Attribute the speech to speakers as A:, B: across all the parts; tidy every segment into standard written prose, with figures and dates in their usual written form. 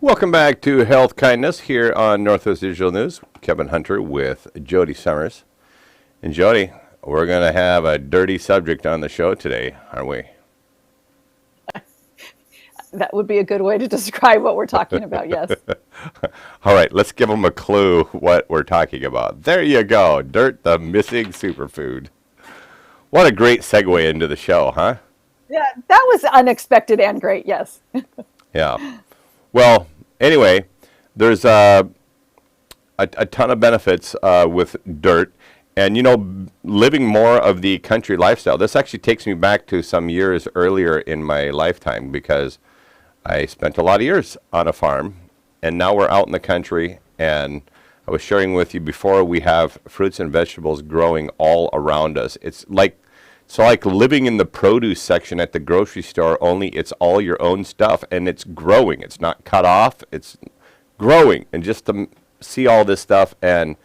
A: Welcome back to Health Kindness here on Northwest Digital News. Kevin Hunter with Jody Summers. And Jody, we're going to have a dirty subject on the show today, aren't we?
B: That would be a good way to describe what we're talking about, yes.
A: All right, let's give them a clue what we're talking about. There you go, dirt, the missing superfood. What a great segue into the show, huh?
B: Yeah, that was unexpected and great, yes.
A: Yeah. Well, anyway, there's a ton of benefits with dirt. And, living more of the country lifestyle, this actually takes me back to some years earlier in my lifetime because I spent a lot of years on a farm. And now we're out in the country. And I was sharing with you before, we have fruits and vegetables growing all around us. It's like living in the produce section at the grocery store, only it's all your own stuff and it's growing. It's not cut off, it's growing. And just to see all this stuff, and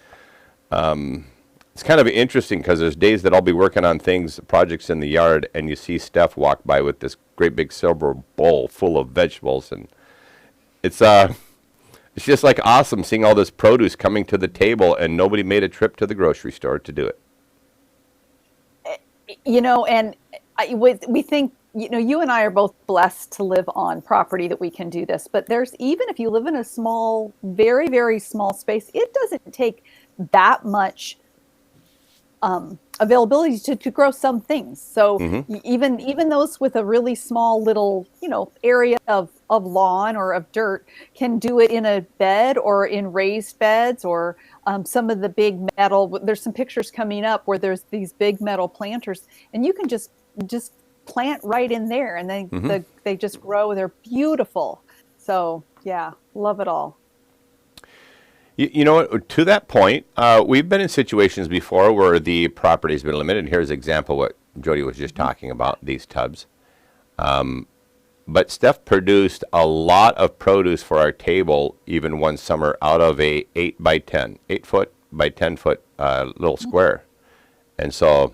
A: it's kind of interesting because there's days that I'll be working on projects in the yard, and you see Steph walk by with this great big silver bowl full of vegetables. And it's just like awesome seeing all this produce coming to the table, and nobody made a trip to the grocery store to do it.
B: And we think, you and I are both blessed to live on property that we can do this. But even if you live in a small, very, very small space, it doesn't take that much availability to grow some things. So even those with a really small little, area of lawn or of dirt can do it in a bed or in raised beds, or some of the big metal. There's some pictures coming up where there's these big metal planters, and you can just plant right in there, and they just grow. They're beautiful. So yeah, love it all.
A: To that point, we've been in situations before where the property's been limited. And here's an example what Jody was just talking about, these tubs. But Steph produced a lot of produce for our table even one summer out of a 8 foot by 10 foot little square. And so,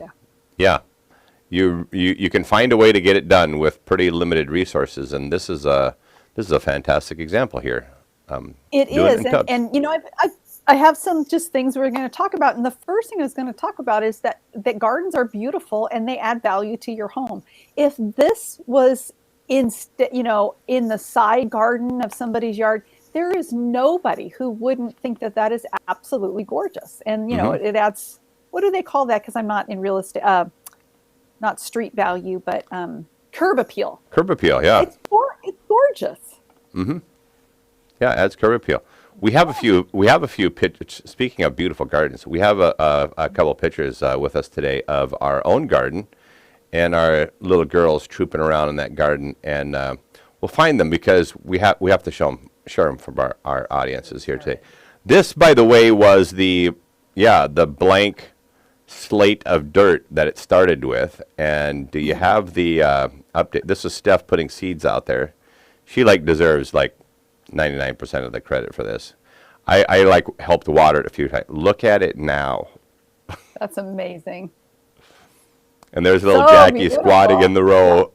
A: yeah, you can find a way to get it done with pretty limited resources. And this is a fantastic example here.
B: It is, and I have some just things we're going to talk about, and the first thing I was going to talk about is that gardens are beautiful and they add value to your home. If this was in the side garden of somebody's yard, there is nobody who wouldn't think that is absolutely gorgeous, and it adds, what do they call that? Because I'm not in real estate, not street value, but curb appeal.
A: Curb appeal, yeah.
B: It's gorgeous.
A: Mm-hmm. Yeah, it adds curb appeal. We have a few pictures. Speaking of beautiful gardens, we have a couple pictures with us today of our own garden, and our little girls trooping around in that garden. And we'll find them because we have to share them from our audiences here today. This, by the way, was the blank slate of dirt that it started with. And do you have the update? This is Steph putting seeds out there. She deserves 99% of the credit for this. I helped water it a few times. Look at it now.
B: That's amazing.
A: And there's little Jackie beautiful. Squatting in the row.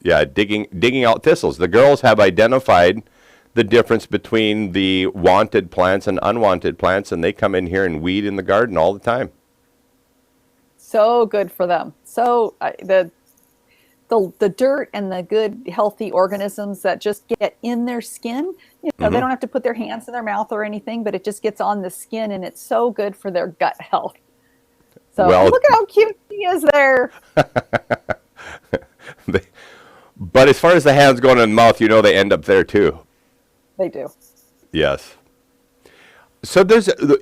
A: Digging out thistles. The girls have identified the difference between the wanted plants and unwanted plants, and they come in here and weed in the garden all the time.
B: So good for them. So the dirt and the good healthy organisms that just get in their skin, they don't have to put their hands in their mouth or anything, but it just gets on the skin, and it's so good for their gut health. So look at how cute she is there.
A: But as far as the hands going in the mouth, they end up there too.
B: They do.
A: Yes. So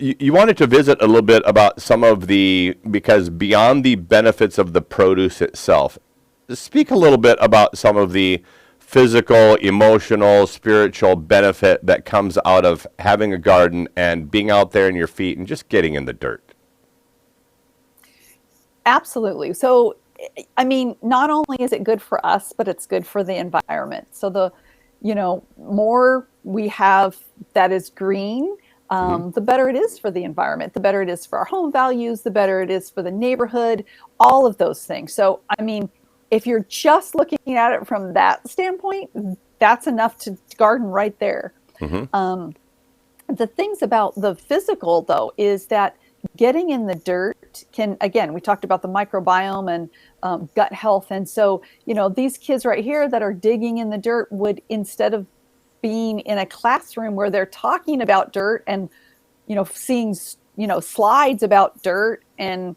A: you wanted to visit a little bit about some of because beyond the benefits of the produce itself, speak a little bit about some of the physical, emotional, spiritual benefit that comes out of having a garden and being out there in your feet and just getting in the dirt.
B: Absolutely. So, not only is it good for us, but it's good for the environment. So the more we have that is green, the better it is for the environment, the better it is for our home values, the better it is for the neighborhood, all of those things. So, if you're just looking at it from that standpoint, that's enough to garden right there.
A: Mm-hmm.
B: The things about the physical, though, is that getting in the dirt can, again, we talked about the microbiome and gut health. And so, these kids right here that are digging in the dirt would, instead of being in a classroom where they're talking about dirt and, seeing, slides about dirt and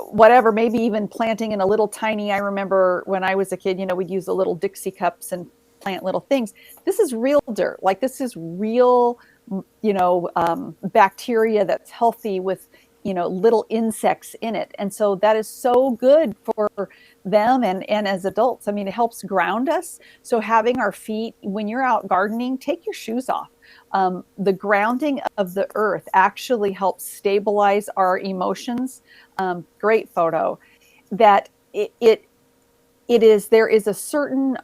B: whatever, maybe even planting in a little tiny, I remember when I was a kid, we'd use the little Dixie cups and plant little things. This is real dirt. Like, this is real, bacteria that's healthy with, little insects in it. And so that is so good for them and as adults. I mean, it helps ground us. So having our feet, when you're out gardening, take your shoes off. The grounding of the earth actually helps stabilize our emotions. Great photo. That there is a certain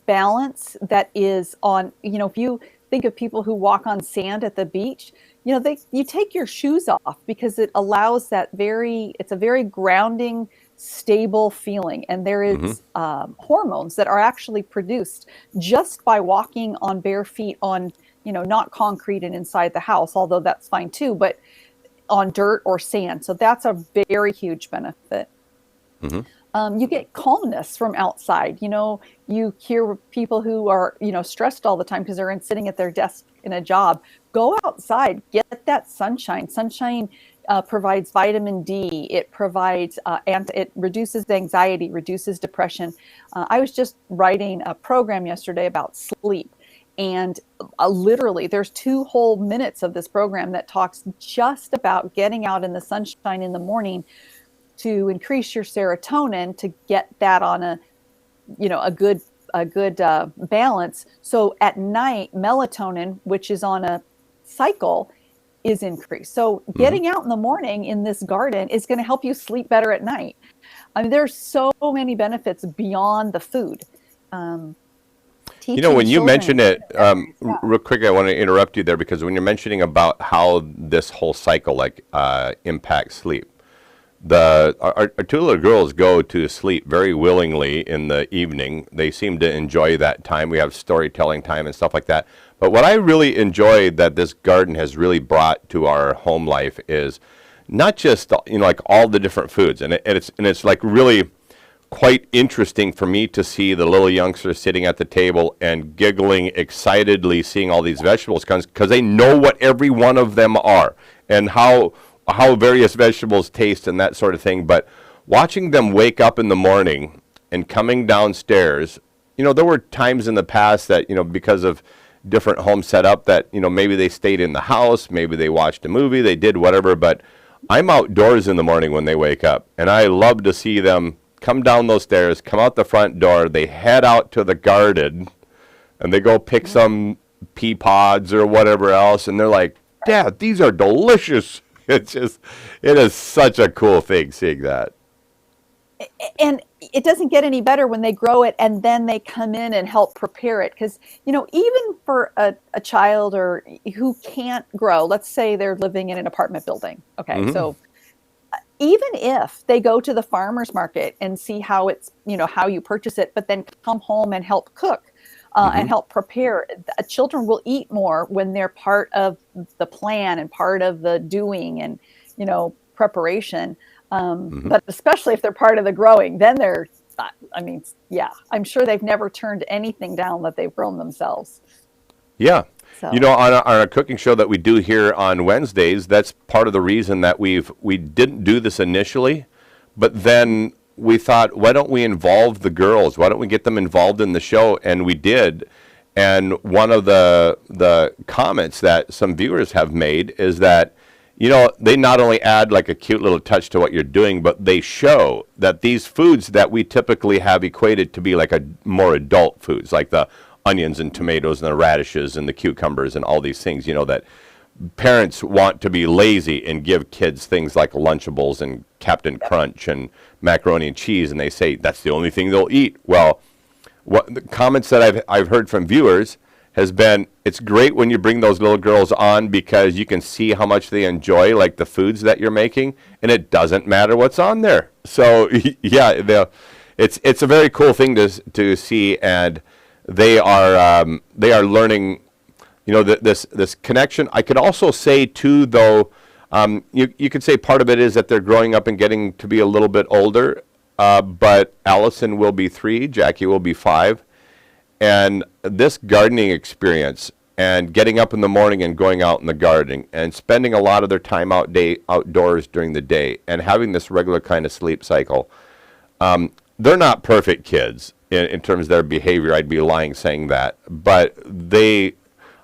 B: balance that is on, if you think of people who walk on sand at the beach, you take your shoes off because it allows it's a very grounding, stable feeling. And there is hormones that are actually produced just by walking on bare feet on, not concrete and inside the house, although that's fine too, but on dirt or sand. So that's a very huge benefit. You get calmness from outside. You hear people who are, stressed all the time because they're sitting at their desk in a job. Go outside, get that sunshine. Sunshine provides vitamin D. It provides, it reduces anxiety, reduces depression. I was just writing a program yesterday about sleep. And literally, there's 2 whole minutes of this program that talks just about getting out in the sunshine in the morning to increase your serotonin, to get that on a good balance. So at night, melatonin, which is on a cycle, is increased. So getting out in the morning in this garden is going to help you sleep better at night. I mean, there's so many benefits beyond the food.
A: When you mention it, real quick, I want to interrupt you there, because when you're mentioning about how this whole cycle impacts sleep, our 2 little girls go to sleep very willingly in the evening. They seem to enjoy that time. We have storytelling time and stuff like that. But what I really enjoy that this garden has really brought to our home life is not just like all the different foods, and it's like really quite interesting for me to see the little youngsters sitting at the table and giggling excitedly, seeing all these vegetables, because they know what every one of them are and how various vegetables taste and that sort of thing. But watching them wake up in the morning and coming downstairs, there were times in the past that, because of different home setup, that, maybe they stayed in the house, maybe they watched a movie, they did whatever, but I'm outdoors in the morning when they wake up, and I love to see them come down those stairs, come out the front door, they head out to the garden, and they go pick some pea pods or whatever else, and they're like, Dad, these are delicious. It is such a cool thing seeing that.
B: And it doesn't get any better when they grow it and then they come in and help prepare it. Because, even for a child or who can't grow, let's say they're living in an apartment building. Okay, so even if they go to the farmer's market and see how it's, how you purchase it, but then come home and help cook and help prepare, children will eat more when they're part of the plan and part of the doing and, preparation. But especially if they're part of the growing, then they're, I'm sure they've never turned anything down that they've grown themselves.
A: Yeah. So. On our cooking show that we do here on Wednesdays, that's part of the reason that we didn't do this initially, but then we thought, why don't we involve the girls? Why don't we get them involved in the show? And we did. And one of the comments that some viewers have made is that, they not only add like a cute little touch to what you're doing, but they show that these foods that we typically have equated to be like a more adult foods, like the onions and tomatoes and the radishes and the cucumbers and all these things, that parents want to be lazy and give kids things like Lunchables and Captain Crunch and macaroni and cheese, and they say that's the only thing they'll eat. Well, what the comments that I've heard from viewers has been, it's great when you bring those little girls on because you can see how much they enjoy like the foods that you're making, and it doesn't matter what's on there. So yeah, it's a very cool thing to see, and they are learning, this connection. I could also say too, though, you could say part of it is that they're growing up and getting to be a little bit older. But Allison will be 3, Jackie will be 5, and this gardening experience and getting up in the morning and going out in the garden and spending a lot of their time outdoors during the day and having this regular kind of sleep cycle. They're not perfect kids in terms of their behavior. I'd be lying saying that, but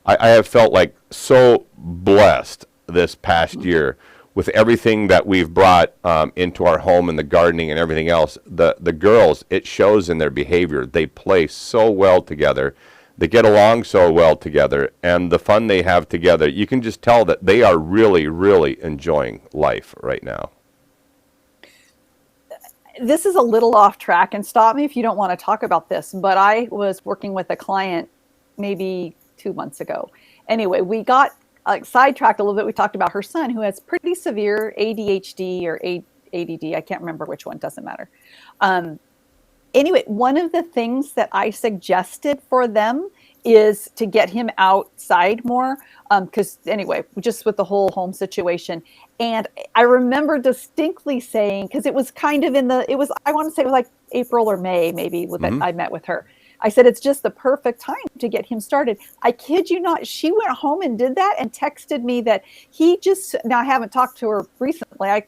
A: I have felt like so blessed this past year with everything that we've brought into our home and the gardening and everything else. The girls, it shows in their behavior. They play so well together. They get along so well together, and the fun they have together, you can just tell that they are really, really enjoying life right now.
B: This is a little off track, and stop me if you don't want to talk about this, but I was working with a client maybe 2 months ago. Anyway, we got sidetracked a little bit. We talked about her son who has pretty severe ADHD or ADD. I can't remember which one, doesn't matter. Anyway, one of the things that I suggested for them is to get him outside more. Because anyway, just with the whole home situation. And I remember distinctly saying, because it was kind of I want to say it was like April or May, maybe, that I met with her. I said, it's just the perfect time to get him started. I kid you not, she went home and did that and texted me that now I haven't talked to her recently.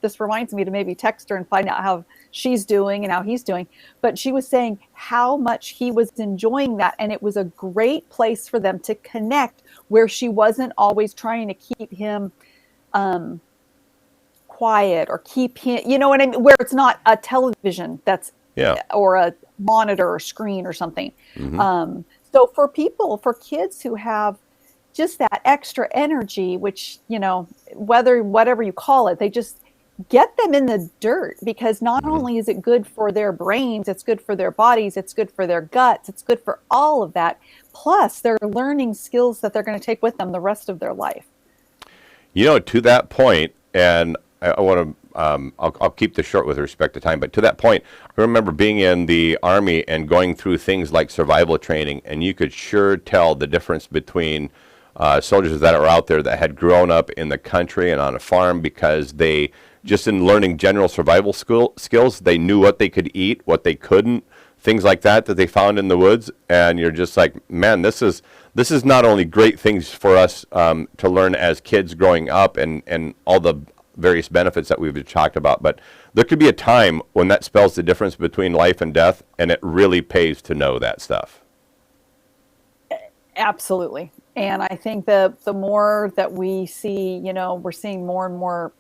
B: This reminds me to maybe text her and find out how she's doing and how he's doing. But she was saying how much he was enjoying that. And it was a great place for them to connect, where she wasn't always trying to keep him quiet or keep him, you know what I mean? Where it's not a television or a monitor or screen or something. So for kids who have just that extra energy, which, whatever you call it, they just get them in the dirt, because not only is it good for their brains, it's good for their bodies, it's good for their guts, it's good for all of that. Plus they're learning skills that they're going to take with them the rest of their life.
A: To that point, and I want to, I'll keep this short with respect to time, but to that point, I remember being in the Army and going through things like survival training, and you could sure tell the difference between soldiers that are out there that had grown up in the country and on a farm, because they, just in learning general survival skills, they knew what they could eat, what they couldn't, things like that they found in the woods. And you're just like, man, this is not only great things for us to learn as kids growing up and all the various benefits that we've talked about, but there could be a time when that spells the difference between life and death, and it really pays to know that stuff.
B: Absolutely. And I think the more that we see, we're seeing more and more,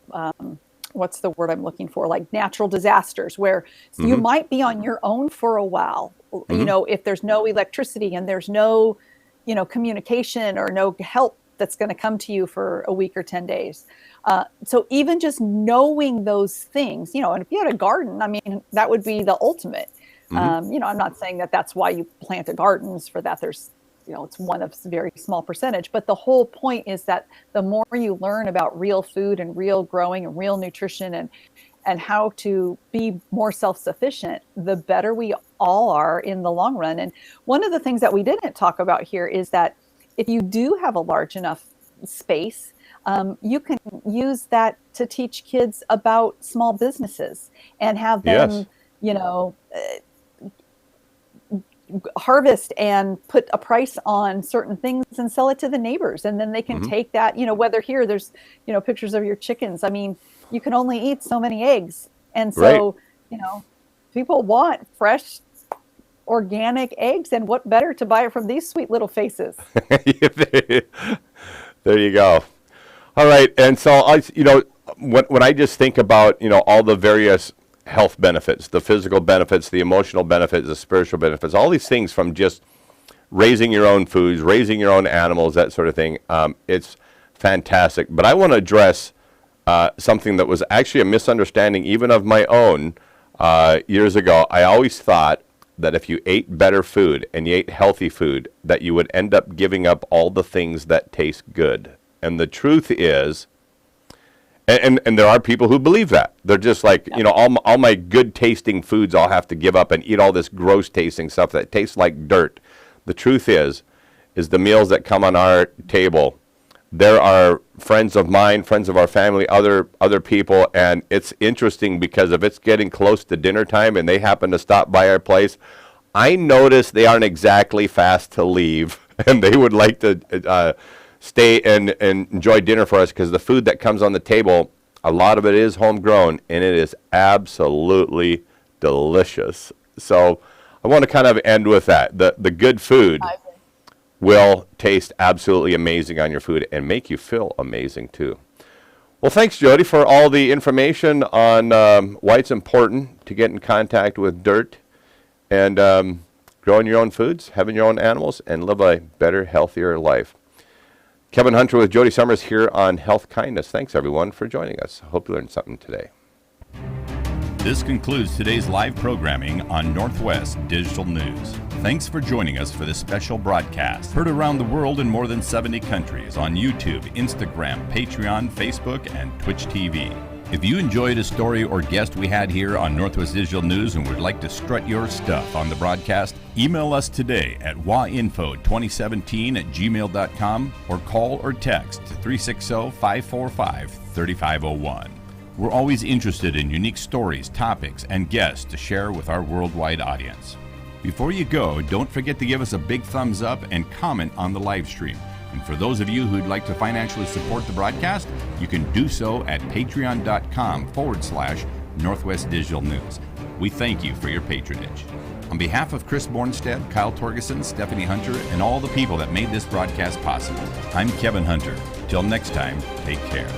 B: what's the word I'm looking for? Like natural disasters, where you might be on your own for a while, if there's no electricity and there's no, communication or no help that's going to come to you for a week or 10 days. So even just knowing those things, and if you had a garden, I mean, that would be the ultimate. I'm not saying that that's why you plant a garden. For that, there's, it's one of a very small percentage. But the whole point is that the more you learn about real food and real growing and real nutrition and how to be more self-sufficient, the better we all are in the long run. And one of the things that we didn't talk about here is that if you do have a large enough space, you can use that to teach kids about small businesses and have them, harvest and put a price on certain things and sell it to the neighbors. And then they can take that, whether here there's, pictures of your chickens. I mean, you can only eat so many eggs. And so, people want fresh, organic eggs, and what better to buy it from these sweet little faces.
A: There you go. All right. And so when I just think about, all the various health benefits, the physical benefits, the emotional benefits, the spiritual benefits, all these things from just raising your own foods, raising your own animals, that sort of thing. It's fantastic. But I want to address something that was actually a misunderstanding even of my own years ago. I always thought that if you ate better food and you ate healthy food, that you would end up giving up all the things that taste good. And the truth is, And there are people who believe that. They're just like, you know, all my good tasting foods I'll have to give up and eat all this gross tasting stuff that tastes like dirt. The truth is the meals that come on our table, there are friends of mine, friends of our family, other people, and it's interesting because if it's getting close to dinner time and they happen to stop by our place, I notice they aren't exactly fast to leave, and they would like to stay and enjoy dinner for us because the food that comes on the table, a lot of it is homegrown, and it is absolutely delicious. So I want to kind of end with that. The good food will taste absolutely amazing on your food and make you feel amazing too. Well, thanks, Jody, for all the information on why it's important to get in contact with dirt and growing your own foods, having your own animals, and live a better, healthier life. Kevin Hunter with Jody Summers here on Health Kindness. Thanks, everyone, for joining us. Hope you learned something today.
C: This concludes today's live programming on Northwest Digital News. Thanks for joining us for this special broadcast. Heard around the world in more than 70 countries on YouTube, Instagram, Patreon, Facebook, and Twitch TV. If you enjoyed a story or guest we had here on Northwest Digital News and would like to strut your stuff on the broadcast, email us today at wainfo2017@gmail.com or call or text 360-545-3501. We're always interested in unique stories, topics, and guests to share with our worldwide audience. Before you go, don't forget to give us a big thumbs up and comment on the live stream. And for those of you who'd like to financially support the broadcast, you can do so at patreon.com/Northwest Digital News. We thank you for your patronage. On behalf of Chris Bornstead, Kyle Torgeson, Stephanie Hunter, and all the people that made this broadcast possible, I'm Kevin Hunter. Till next time, take care.